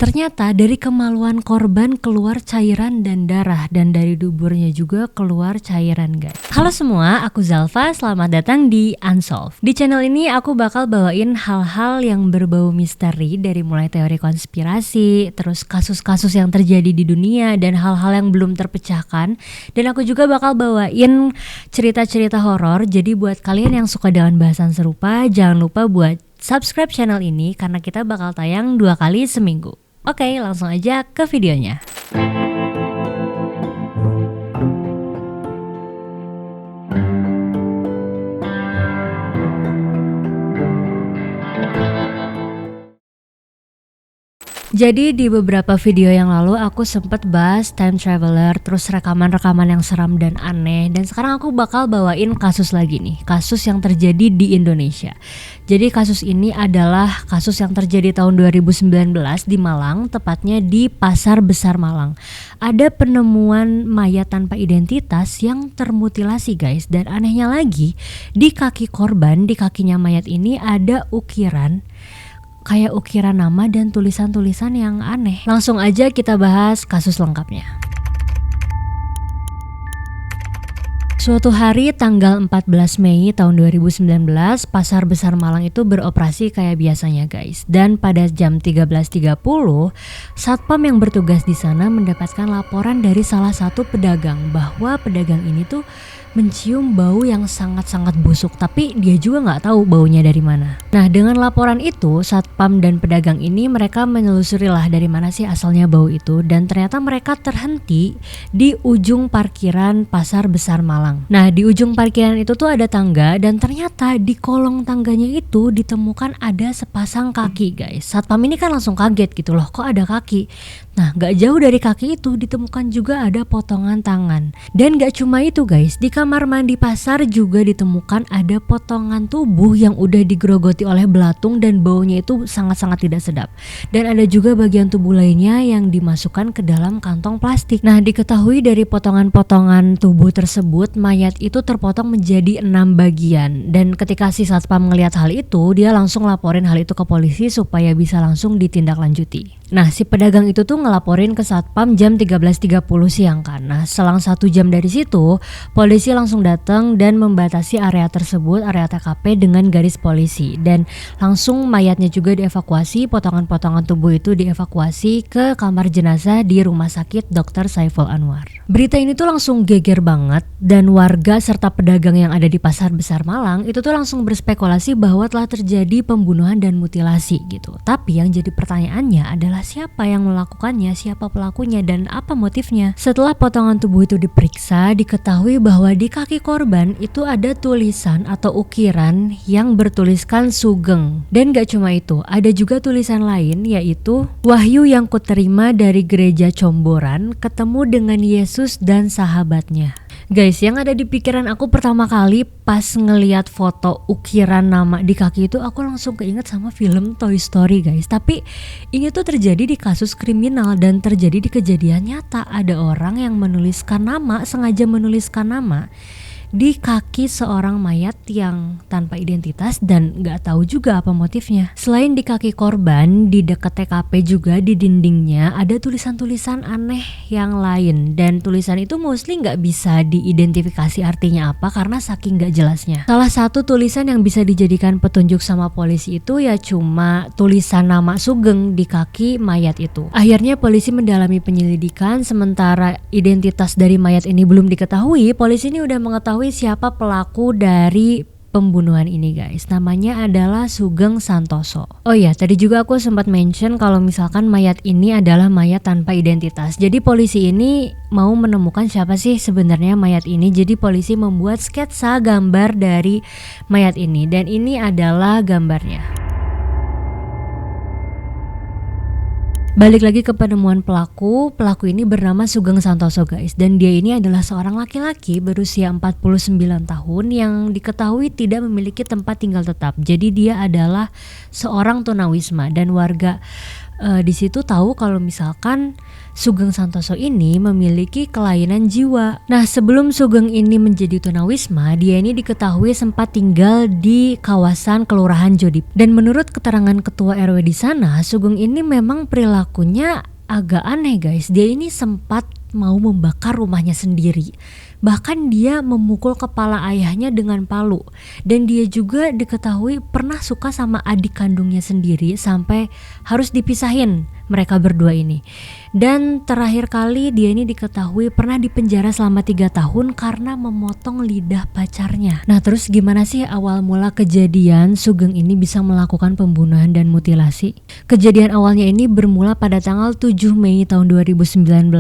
Ternyata dari kemaluan korban keluar cairan dan darah, dan dari duburnya juga keluar cairan guys. Halo semua, aku Zalfa, selamat datang di Unsolved. Di channel ini aku bakal bawain hal-hal yang berbau misteri, dari mulai teori konspirasi, terus kasus-kasus yang terjadi di dunia, dan hal-hal yang belum terpecahkan. Dan aku juga bakal bawain cerita-cerita horor. Jadi buat kalian yang suka dengan bahasan serupa, jangan lupa buat subscribe channel ini karena kita bakal tayang 2 kali seminggu. Oke, langsung aja ke videonya. Jadi di beberapa video yang lalu aku sempet bahas time traveler, terus rekaman-rekaman yang seram dan aneh. Dan sekarang aku bakal bawain kasus lagi nih, kasus yang terjadi di Indonesia. Jadi kasus ini adalah kasus yang terjadi tahun 2019 di Malang, tepatnya di Pasar Besar Malang. Ada penemuan mayat tanpa identitas yang termutilasi guys. Dan anehnya lagi, di kaki korban, di kakinya mayat ini ada ukiran, kayak ukiran nama dan tulisan-tulisan yang aneh. Langsung aja kita bahas kasus lengkapnya. Suatu hari tanggal 14 Mei tahun 2019, Pasar Besar Malang itu beroperasi kayak biasanya guys. Dan pada jam 13.30, satpam yang bertugas di sana mendapatkan laporan dari salah satu pedagang bahwa pedagang ini tuh mencium bau yang sangat-sangat busuk, tapi dia juga nggak tahu baunya dari mana. Nah, dengan laporan itu, satpam dan pedagang ini mereka menelusuri lah dari mana sih asalnya bau itu, dan ternyata mereka terhenti di ujung parkiran Pasar Besar Malang. Nah, di ujung parkiran itu tuh ada tangga, dan ternyata di kolong tangganya itu ditemukan ada sepasang kaki guys. Satpam ini kan langsung kaget gitu loh, kok ada kaki? Nah, gak jauh dari kaki itu ditemukan juga ada potongan tangan. Dan gak cuma itu guys, di kamar mandi pasar juga ditemukan ada potongan tubuh yang udah digerogoti oleh belatung dan baunya itu sangat-sangat tidak sedap. Dan ada juga bagian tubuh lainnya yang dimasukkan ke dalam kantong plastik. Nah, diketahui dari potongan-potongan tubuh tersebut, mayat itu terpotong menjadi 6 bagian. Dan ketika si satpam melihat hal itu, dia langsung laporin hal itu ke polisi supaya bisa langsung ditindaklanjuti. Nah, si pedagang itu tuh ngelaporin ke satpam jam 13.30 siang kan. Nah, selang 1 jam dari situ, polisi langsung datang dan membatasi area tersebut, area TKP dengan garis polisi. Dan langsung mayatnya juga dievakuasi, potongan-potongan tubuh itu dievakuasi ke kamar jenazah di Rumah Sakit Dr. Saiful Anwar. Berita ini tuh langsung geger banget, dan warga serta pedagang yang ada di Pasar Besar Malang itu tuh langsung berspekulasi bahwa telah terjadi pembunuhan dan mutilasi gitu. Tapi yang jadi pertanyaannya adalah siapa yang melakukannya, siapa pelakunya, dan apa motifnya. Setelah potongan tubuh itu diperiksa, diketahui bahwa di kaki korban itu ada tulisan atau ukiran yang bertuliskan Sugeng. Dan gak cuma itu, ada juga tulisan lain yaitu Wahyu yang kuterima dari gereja Comboran ketemu dengan Yesus dan sahabatnya. Guys, yang ada di pikiran aku pertama kali pas ngeliat foto ukiran nama di kaki itu, aku langsung keinget sama film Toy Story guys. Tapi ini tuh terjadi di kasus kriminal dan terjadi di kejadian nyata. Ada orang yang menuliskan nama, sengaja menuliskan nama di kaki seorang mayat yang tanpa identitas dan gak tahu juga apa motifnya. Selain di kaki korban, di dekat TKP juga di dindingnya ada tulisan-tulisan aneh yang lain. Dan tulisan itu mostly gak bisa diidentifikasi artinya apa karena saking gak jelasnya. Salah satu tulisan yang bisa dijadikan petunjuk sama polisi itu ya cuma tulisan nama Sugeng di kaki mayat itu. Akhirnya polisi mendalami penyelidikan, sementara identitas dari mayat ini belum diketahui. Polisi ini udah mengetahui siapa pelaku dari pembunuhan ini guys. Namanya adalah Sugeng Santoso. Oh ya, tadi juga aku sempat mention kalau misalkan mayat ini adalah mayat tanpa identitas. Jadi polisi ini mau menemukan siapa sih sebenarnya mayat ini. Jadi polisi membuat sketsa gambar dari mayat ini, dan ini adalah gambarnya. Balik lagi ke penemuan pelaku ini bernama Sugeng Santoso guys, dan dia ini adalah seorang laki-laki berusia 49 tahun yang diketahui tidak memiliki tempat tinggal tetap. Jadi dia adalah seorang tunawisma, dan warga di situ tahu kalau misalkan Sugeng Santoso ini memiliki kelainan jiwa. Nah, sebelum Sugeng ini menjadi tunawisma, dia ini diketahui sempat tinggal di kawasan Kelurahan Jodip. Dan menurut keterangan ketua RW di sana, Sugeng ini memang perilakunya agak aneh guys. Dia ini sempat mau membakar rumahnya sendiri. Bahkan dia memukul kepala ayahnya dengan palu. Dan dia juga diketahui pernah suka sama adik kandungnya sendiri sampai harus dipisahin mereka berdua ini. Dan terakhir kali dia ini diketahui pernah dipenjara selama 3 tahun karena memotong lidah pacarnya. Nah, terus gimana sih awal mula kejadian Sugeng ini bisa melakukan pembunuhan dan mutilasi? Kejadian awalnya ini bermula pada tanggal 7 Mei tahun 2019.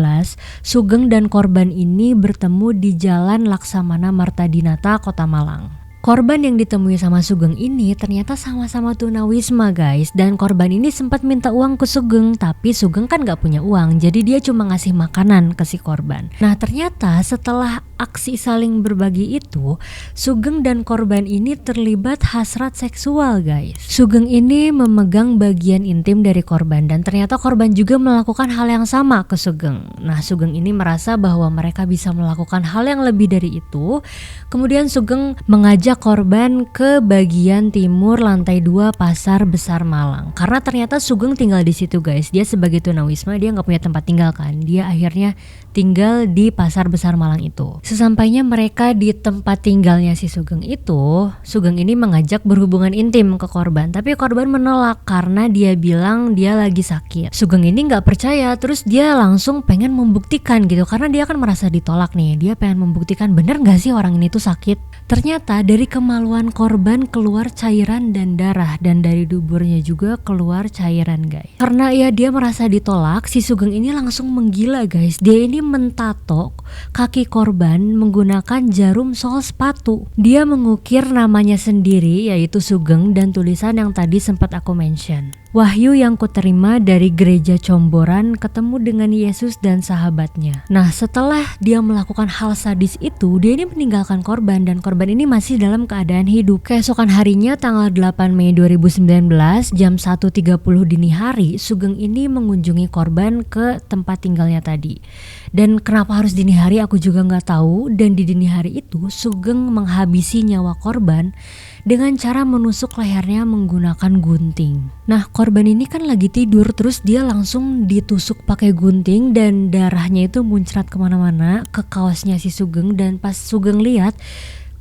Sugeng dan korban ini bertemu di Jalan Laksamana Martadinata, Kota Malang. Korban yang ditemui sama Sugeng ini ternyata sama-sama tunawisma guys. Dan korban ini sempat minta uang ke Sugeng, tapi Sugeng kan gak punya uang, jadi dia cuma ngasih makanan ke si korban. Nah, ternyata setelah aksi saling berbagi itu, Sugeng dan korban ini terlibat hasrat seksual guys. Sugeng ini memegang bagian intim dari korban dan ternyata korban juga melakukan hal yang sama ke Sugeng. Nah, Sugeng ini merasa bahwa mereka bisa melakukan hal yang lebih dari itu. Kemudian Sugeng mengajak korban ke bagian timur lantai 2 Pasar Besar Malang. Karena ternyata Sugeng tinggal di situ guys. Dia sebagai tunawisma, dia nggak punya tempat tinggal kan. Dia akhirnya tinggal di Pasar Besar Malang itu. Sesampainya mereka di tempat tinggalnya si Sugeng itu, Sugeng ini mengajak berhubungan intim ke korban. Tapi korban menolak karena dia bilang dia lagi sakit. Sugeng ini nggak percaya, terus dia langsung pengen membuktikan gitu. Karena dia kan merasa ditolak nih. Dia pengen membuktikan bener nggak sih orang ini tuh sakit. Ternyata dari kemaluan korban keluar cairan dan darah, dan dari duburnya juga keluar cairan guys. Karena ya dia merasa ditolak, si Sugeng ini langsung menggila guys. Dia ini mentato kaki korban menggunakan jarum sol sepatu. Dia mengukir namanya sendiri yaitu Sugeng dan tulisan yang tadi sempat aku mention. Wahyu yang kuterima dari gereja Comboran ketemu dengan Yesus dan sahabatnya. Nah, setelah dia melakukan hal sadis itu, dia ini meninggalkan korban dan korban ini masih dalam keadaan hidup. Keesokan harinya tanggal 8 Mei 2019 jam 1.30 dini hari, Sugeng ini mengunjungi korban ke tempat tinggalnya tadi. Dan kenapa harus dini hari aku juga nggak tahu. Dan di dini hari itu Sugeng menghabisi nyawa korban dengan cara menusuk lehernya menggunakan gunting. Nah, korban ini kan lagi tidur, terus dia langsung ditusuk pakai gunting dan darahnya itu muncrat kemana-mana ke kaosnya si Sugeng. Dan pas Sugeng lihat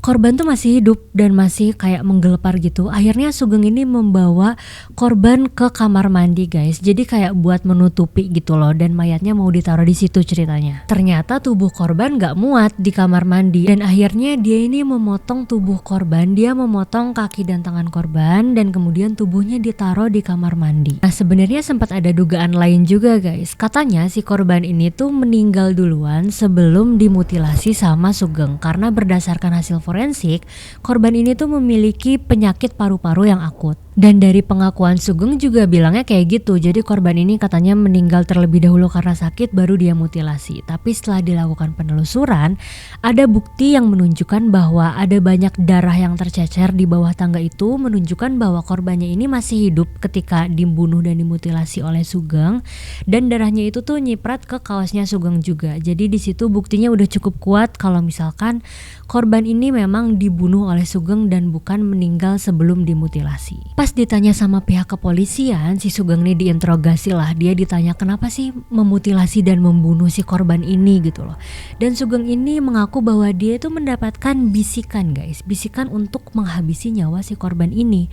korban tuh masih hidup dan masih kayak menggelepar gitu. Akhirnya Sugeng ini membawa korban ke kamar mandi guys. Jadi kayak buat menutupi gitu loh. Dan mayatnya mau ditaruh di situ ceritanya. Ternyata tubuh korban gak muat di kamar mandi. Dan akhirnya dia ini memotong tubuh korban. Dia memotong kaki dan tangan korban. Dan kemudian tubuhnya ditaruh di kamar mandi. Nah, sebenarnya sempat ada dugaan lain juga guys. Katanya si korban ini tuh meninggal duluan sebelum dimutilasi sama Sugeng. Karena berdasarkan hasil forensik, korban ini tuh memiliki penyakit paru-paru yang akut. Dan dari pengakuan Sugeng juga bilangnya kayak gitu. Jadi korban ini katanya meninggal terlebih dahulu karena sakit baru dia mutilasi. Tapi setelah dilakukan penelusuran, ada bukti yang menunjukkan bahwa ada banyak darah yang tercecer di bawah tangga itu, menunjukkan bahwa korbannya ini masih hidup ketika dibunuh dan dimutilasi oleh Sugeng. Dan darahnya itu tuh nyiprat ke kaosnya Sugeng juga. Jadi di situ buktinya udah cukup kuat kalau misalkan korban ini memang dibunuh oleh Sugeng dan bukan meninggal sebelum dimutilasi. Pas ditanya sama pihak kepolisian, si Sugeng ini diinterogasi lah. Dia ditanya kenapa sih memutilasi dan membunuh si korban ini gitu loh. Dan Sugeng ini mengaku bahwa dia itu mendapatkan bisikan guys. Bisikan untuk menghabisi nyawa si korban ini.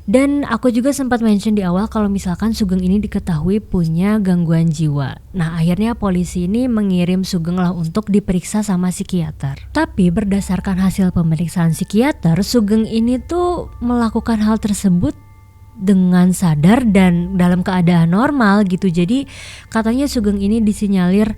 Dan aku juga sempat mention di awal kalau misalkan Sugeng ini diketahui punya gangguan jiwa. Nah, akhirnya polisi ini mengirim Sugeng lah untuk diperiksa sama psikiater. Tapi berdasarkan hasil pemeriksaan psikiater, Sugeng ini tuh melakukan hal tersebut dengan sadar dan dalam keadaan normal gitu. Jadi katanya Sugeng ini disinyalir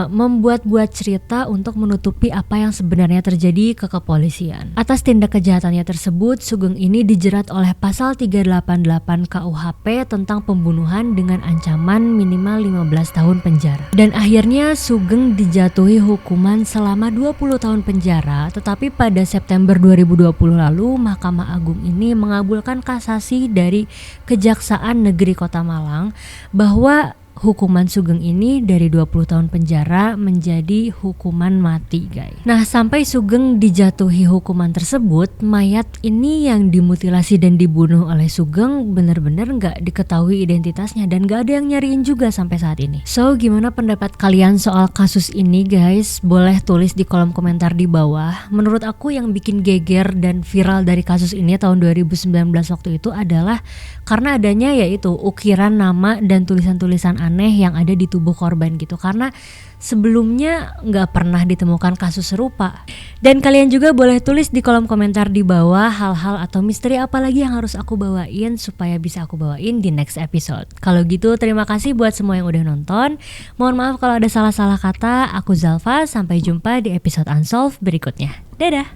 membuat-buat cerita untuk menutupi apa yang sebenarnya terjadi ke kepolisian. Atas tindak kejahatannya tersebut, Sugeng ini dijerat oleh pasal 388 KUHP tentang pembunuhan dengan ancaman minimal 15 tahun penjara. Dan akhirnya Sugeng dijatuhi hukuman selama 20 tahun penjara, tetapi pada September 2020 lalu Mahkamah Agung ini mengabulkan kasasi dari Kejaksaan Negeri Kota Malang bahwa hukuman Sugeng ini dari 20 tahun penjara menjadi hukuman mati, guys. Nah, sampai Sugeng dijatuhi hukuman tersebut, mayat ini yang dimutilasi dan dibunuh oleh Sugeng benar-benar nggak diketahui identitasnya dan nggak ada yang nyariin juga sampai saat ini. So, gimana pendapat kalian soal kasus ini, guys? Boleh tulis di kolom komentar di bawah. Menurut aku yang bikin geger dan viral dari kasus ini tahun 2019 waktu itu adalah karena adanya yaitu ukiran nama dan tulisan-tulisan aneh yang ada di tubuh korban gitu, karena sebelumnya nggak pernah ditemukan kasus serupa. Dan kalian juga boleh tulis di kolom komentar di bawah hal-hal atau misteri apa lagi yang harus aku bawain supaya bisa aku bawain di next episode. Kalau gitu terima kasih buat semua yang udah nonton. Mohon maaf kalau ada salah-salah kata. Aku Zalfa, sampai jumpa di episode Unsolved berikutnya. Dadah.